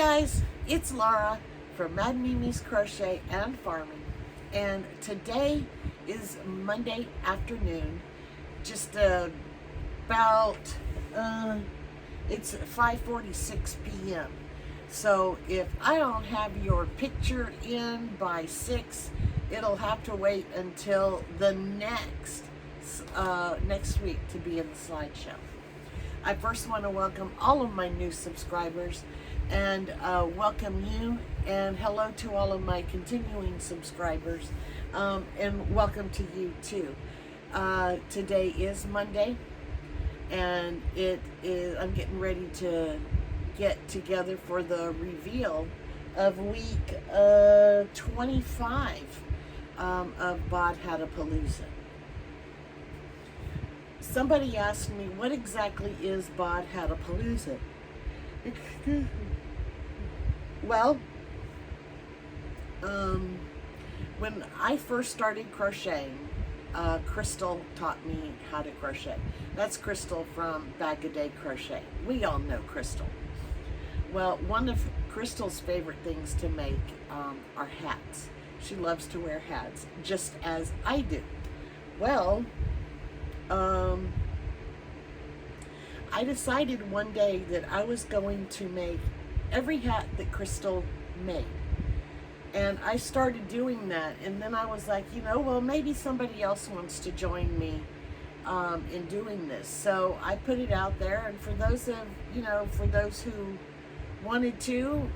guys, it's Laura from McDonald and Farming, and today is Monday afternoon, just about it's 5:46 p.m. So if I don't have your picture in by 6, it'll have to wait until the next week to be in the slideshow. I first want to welcome all of my new subscribers and welcome you, and hello to all of my continuing subscribers, and welcome to you too. Today is Monday, and I'm getting ready to get together for the reveal of week 25 of Bodhatapalooza. Somebody asked me, what exactly is Bodhatapalooza? Well, when I first started crocheting, Crystal taught me how to crochet. That's Crystal from Bag a Day Crochet. We all know Crystal. Well, one of Crystal's favorite things to make are hats. She loves to wear hats, just as I do. Well, I decided one day that I was going to make every hat that Crystal made. And I started doing that, and then I was like, well, maybe somebody else wants to join me in doing this. So I put it out there, and for those who wanted to,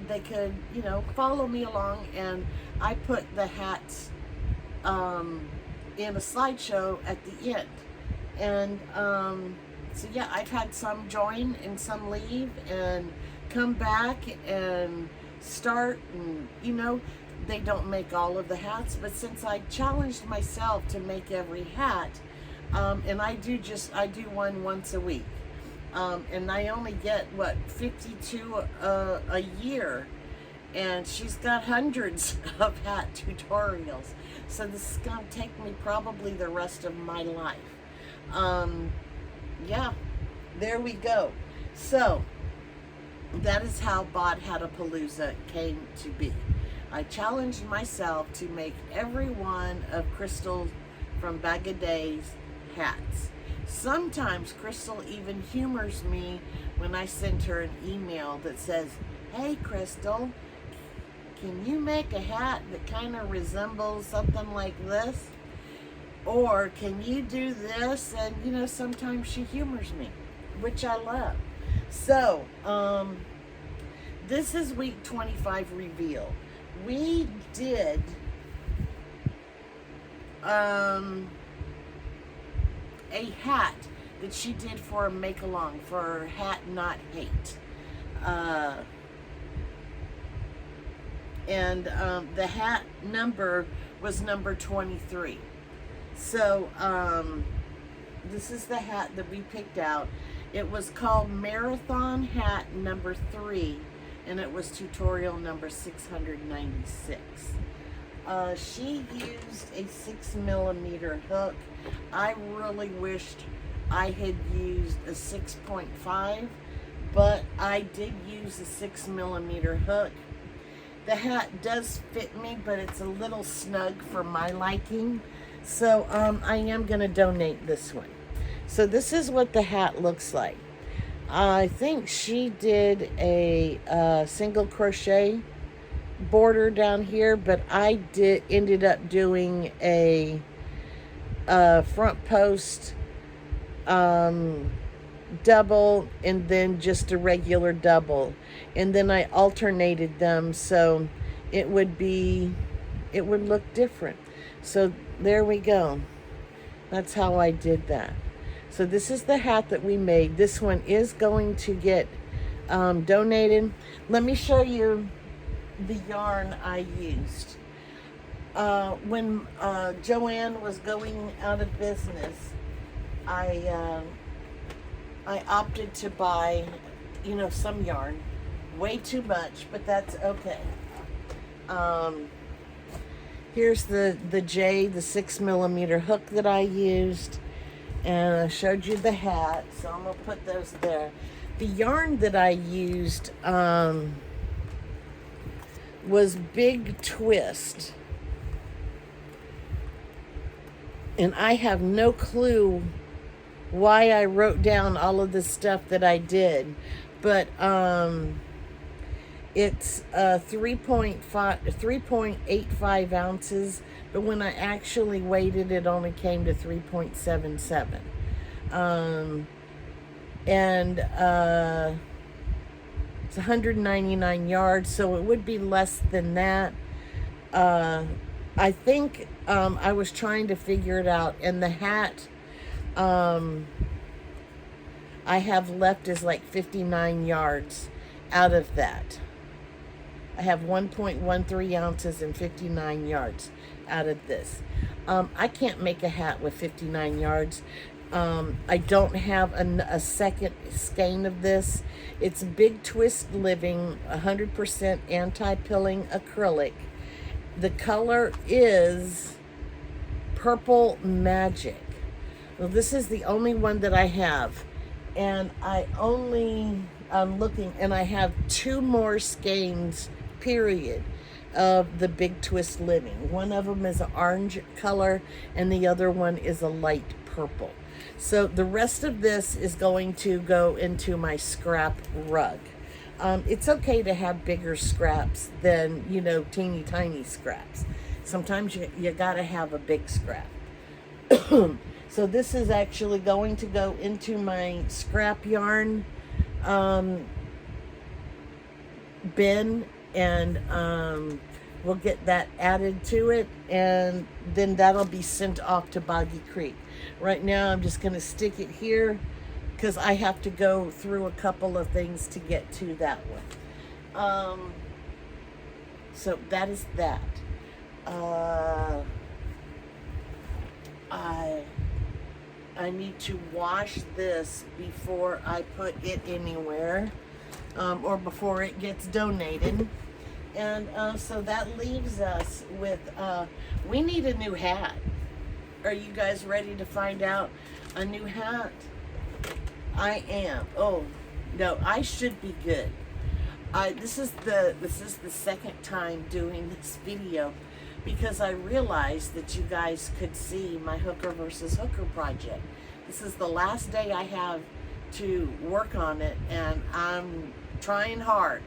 they could, follow me along, and I put the hats in a slideshow at the end. And so yeah, I've had some join and some leave and come back and start, and they don't make all of the hats, but since I challenged myself to make every hat, and I do one once a week, and I only get 52 a year, and she's got hundreds of hat tutorials, so this is gonna take me probably the rest of my life. Yeah, there we go. So that is how Bodhatapalooza came to be. I challenged myself to make every one of Crystal from Bag a Day's hats. Sometimes Crystal even humors me when I send her an email that says, "Hey Crystal, can you make a hat that kind of resembles something like this? Or can you do this?" And sometimes she humors me, which I love. So, this is week 25 reveal. We did a hat that she did for a make-along for Hat Not Hate. And the hat number was number 23. So, this is the hat that we picked out. It was called Marathon Hat number 3, and it was tutorial number 696. She used a 6mm hook. I really wished I had used a 6.5, but I did use a 6mm hook. The hat does fit me, but it's a little snug for my liking. So I am going to donate this one. So this is what the hat looks like. I think she did a single crochet border down here, but I ended up doing a front post double, and then just a regular double, and then I alternated them so it would look different. So there we go. That's how I did that. So this is the hat that we made. This one is going to get donated. Let me show you the yarn I used. When Joanne was going out of business, I opted to buy, some yarn. Way too much, but that's okay. Here's the 6mm hook that I used, and I showed you the hat, so I'm gonna put those there. The yarn that I used was Big Twist. And I have no clue why I wrote down all of the stuff that I did. But it's 3.85 ounces. But when I actually weighed it, it only came to 3.77. And it's 199 yards, so it would be less than that. I think I was trying to figure it out, and the hat I have left is like 59 yards out of that. I have 1.13 ounces and 59 yards out of this. I can't make a hat with 59 yards. I don't have a second skein of this. It's Big Twist Living, 100% anti-pilling acrylic. The color is Purple Magic. Well, this is the only one that I have. And I'm looking, and I have 2 more skeins, period, of the Big Twist Living. One of them is an orange color, and the other one is a light purple. So the rest of this is going to go into my scrap rug. It's okay to have bigger scraps than, you know, teeny tiny scraps. Sometimes you gotta have a big scrap. So this is actually going to go into my scrap yarn bin, and we'll get that added to it, and then that'll be sent off to Boggy Creek. Right now I'm just going to stick it here because I have to go through a couple of things to get to that one. So that is that. I need to wash this before I put it anywhere, or before it gets donated. And so that leaves us with, we need a new hat. Are you guys ready to find out a new hat? I am. Oh, no, I should be good. This is the second time doing this video, because I realized that you guys could see my hooker versus hooker project. This is the last day I have to work on it, and I'm trying hard.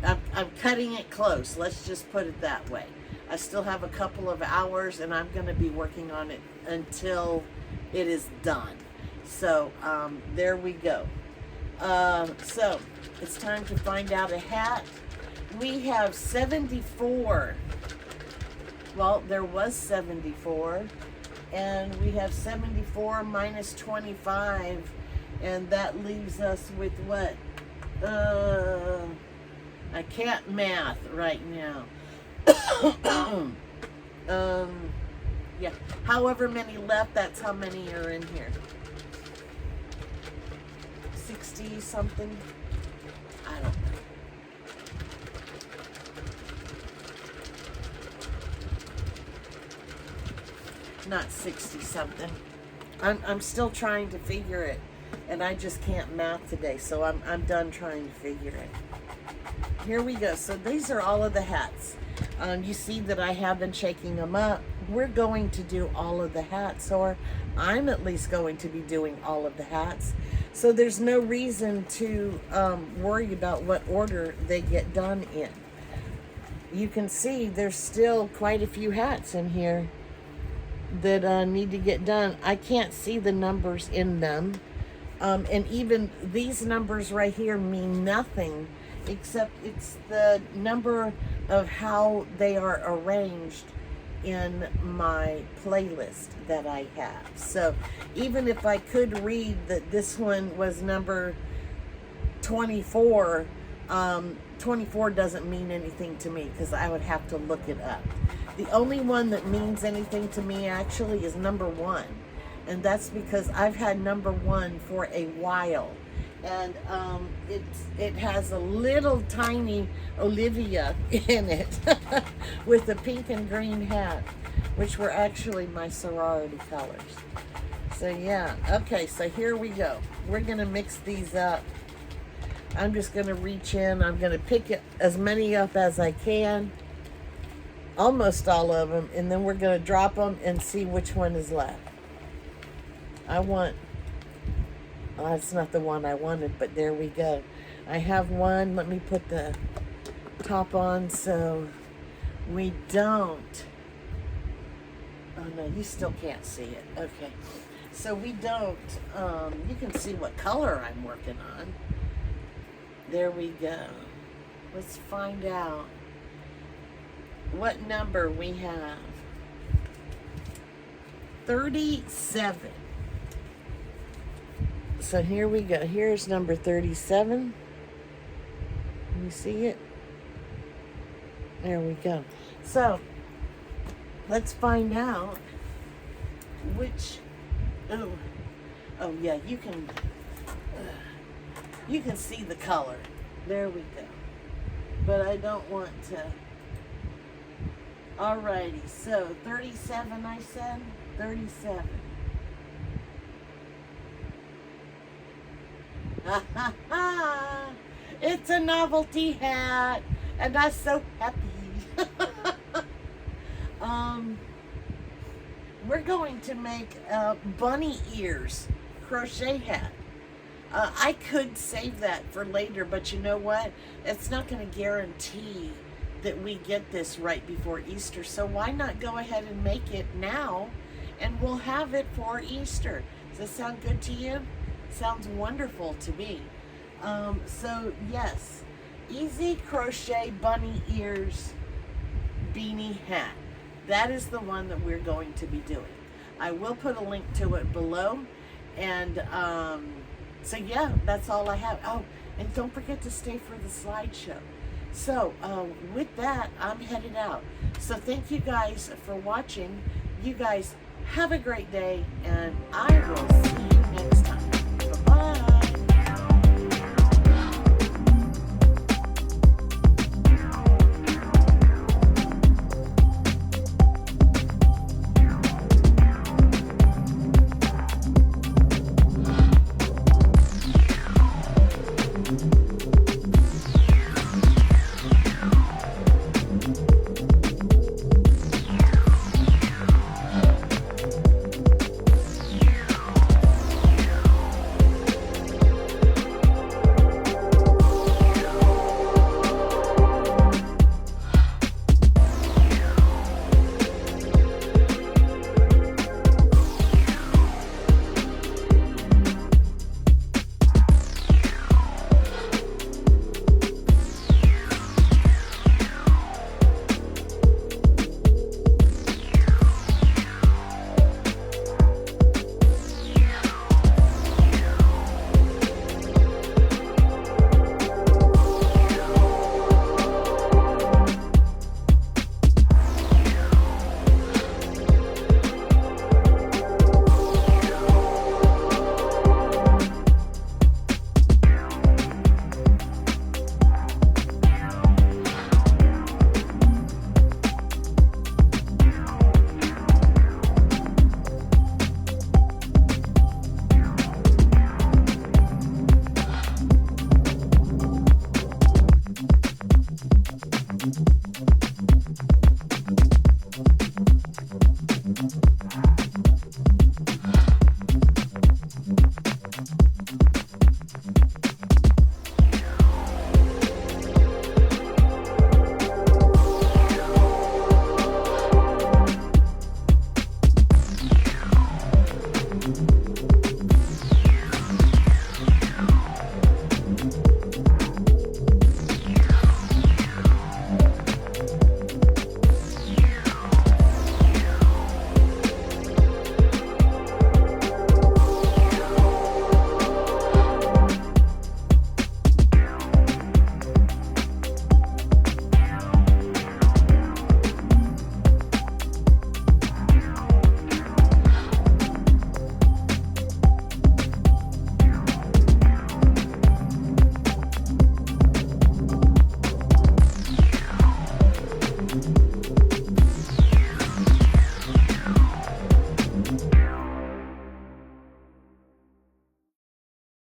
I'm cutting it close, let's just put it that way. I still have a couple of hours, and I'm going to be working on it until it is done. So there we go. So it's time to find out a hat. We have 74. Well, there was 74, and we have 74 minus 25, and that leaves us with what? I can't math right now. Yeah, however many left, that's how many are in here. 60 something? I don't know. Not 60 something. I'm still trying to figure it, and I just can't math today, so I'm done trying to figure it. Here we go. So these are all of the hats. You see that I have been shaking them up. We're going to do all of the hats, or I'm at least going to be doing all of the hats. So there's no reason to worry about what order they get done in. You can see there's still quite a few hats in here that need to get done. I can't see the numbers in them. And even these numbers right here mean nothing, except it's the number of how they are arranged in my playlist that I have. So even if I could read that this one was number 24, 24 doesn't mean anything to me because I would have to look it up. The only one that means anything to me actually is number 1, and that's because I've had number 1 for a while. And it has a little tiny Olivia in it with a pink and green hat, which were actually my sorority colors. So yeah, okay, so here we go. We're gonna mix these up. I'm just going to reach in. I'm going to pick it, as many up as I can. Almost all of them. And then we're going to drop them and see which one is left. I want... Oh, that's not the one I wanted, but there we go. I have one. Let me put the top on so we don't... Oh, no, you still can't see it. Okay. So we don't... you can see what color I'm working on. There we go. Let's find out what number we have. 37. So here we go. Here's number 37. Can you see it? There we go. So let's find out which... Oh yeah, you can see the color. There we go. But I don't want to. Alrighty, so 37 I said? 37. Ha ha ha! It's a novelty hat! And I'm so happy. We're going to make bunny ears crochet hat. I could save that for later, but you know what? It's not going to guarantee that we get this right before Easter. So why not go ahead and make it now, and we'll have it for Easter. Does that sound good to you? Sounds wonderful to me. So yes, easy crochet bunny ears beanie hat. That is the one that we're going to be doing. I will put a link to it below. And so yeah, that's all I have. Oh, and don't forget to stay for the slideshow. So with that, I'm headed out. So thank you guys for watching. You guys have a great day, and I will see you next time.